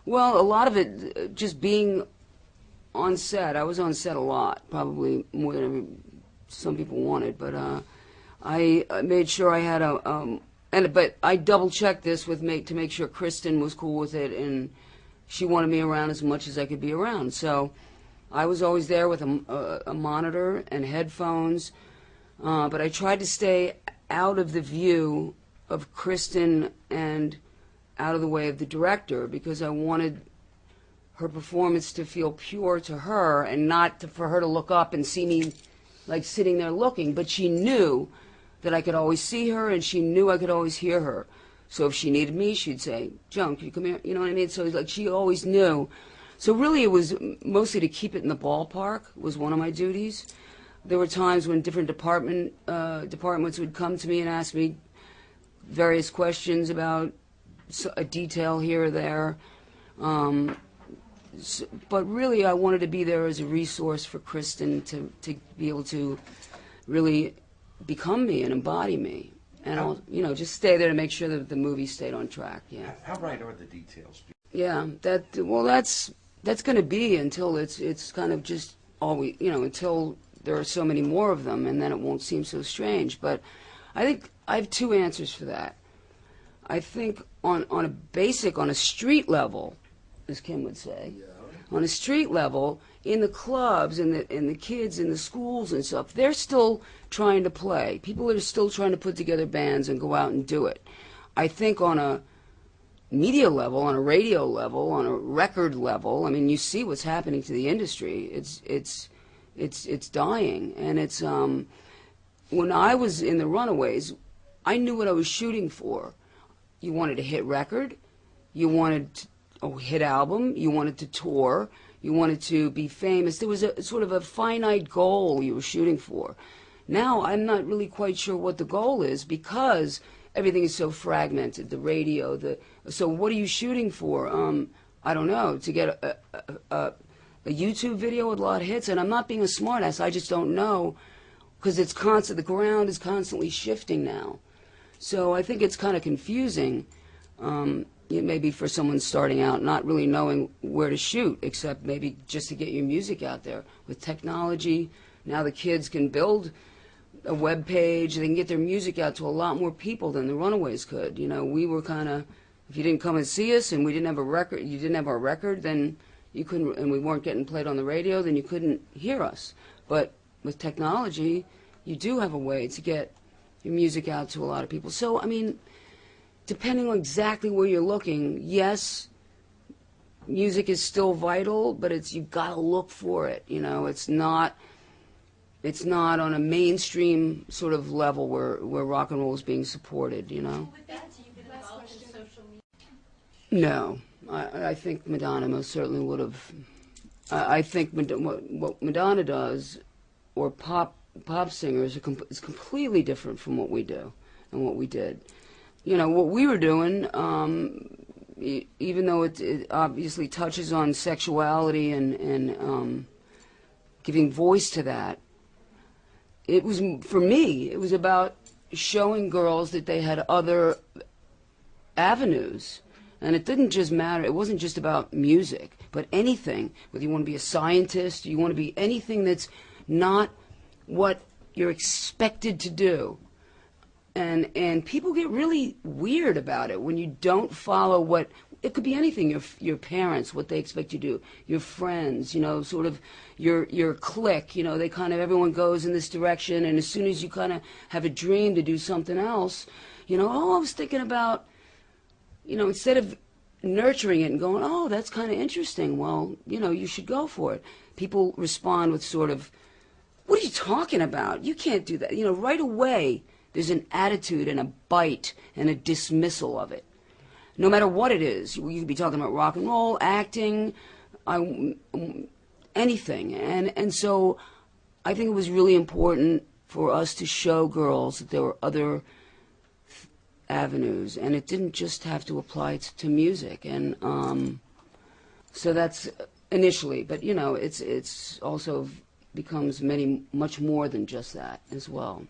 Well, a lot of it just being on set. I was on set a lot, probably more than some people wanted, but I made sure I had but I double checked this with to make sure Kristen was cool with it, and she wanted me around as much as I could be around. So I was always there with a monitor and headphones, but I tried to stay out of the view of Kristen and out of the way of the director, because I wanted her performance to feel pure to her and not for her to look up and see me like sitting there looking. But she knew that I could always see her, and she knew I could always hear her. So if she needed me, she'd say, "Joan, can you come here?" You know what I mean? So like she always knew. So really it was mostly to keep it in the ballpark was one of my duties. There were times when different departments would come to me and ask me various questions about a detail here or there. But really I wanted to be there as a resource for Kristen to be able to really become me and embody me. And I'll, just stay there to make sure that the movie stayed on track. Yeah. How right are the details? Yeah, that's going to be until it's kind of just always, until there are so many more of them, and then it won't seem so strange. But I think I have two answers for that. I think on a street level, as Kim would say, on a street level, in the clubs and the kids in the schools and stuff, they're still trying to play. People are still trying to put together bands and go out and do it. I think on a media level, on a radio level, on a record level, I mean, you see what's happening to the industry. It's dying, and it's when I was in the Runaways, I knew what I was shooting for. You wanted a hit record, you wanted a hit album, you wanted to tour, you wanted to be famous. There was a sort of a finite goal you were shooting for. Now I'm not really quite sure what the goal is, because everything is so fragmented. The radio, so what are you shooting for? I don't know, to get a YouTube video with a lot of hits. And I'm not being a smartass, I just don't know, because it's constant. The ground is constantly shifting now. So I think it's kind of confusing. Maybe for someone starting out, not really knowing where to shoot, except maybe just to get your music out there. With technology, now the kids can build a web page, they can get their music out to a lot more people than the Runaways could. We were kind of, if you didn't come and see us and we didn't have a record, you didn't have our record, then you couldn't, and we weren't getting played on the radio, then you couldn't hear us. But with technology, you do have a way to get your music out to a lot of people. So, I mean, depending on exactly where you're looking, yes, music is still vital, but you've got to look for it. It's not on a mainstream sort of level where rock and roll is being supported. With that, so you've been involved in social media? No, I think Madonna most certainly would have. I think what Madonna does, or pop singers, is completely different from what we do and what we did. What we were doing, even though it obviously touches on sexuality and giving voice to that, for me, it was about showing girls that they had other avenues. And it didn't just matter, it wasn't just about music, but anything. Whether you want to be a scientist, you want to be anything that's not what you're expected to do. And people get really weird about it when you don't follow what, it could be anything, your parents, what they expect you to do, your friends, sort of your clique, they kind of, everyone goes in this direction, and as soon as you kind of have a dream to do something else, I was thinking about, instead of nurturing it and going, oh, that's kind of interesting, well, you should go for it. People respond with sort of, what are you talking about? You can't do that. Right away, there's an attitude and a bite and a dismissal of it. No matter what it is. You could be talking about rock and roll, acting, anything. And so I think it was really important for us to show girls that there were other avenues, and it didn't just have to apply to music. And so that's initially, but it's also becomes much more than just that as well.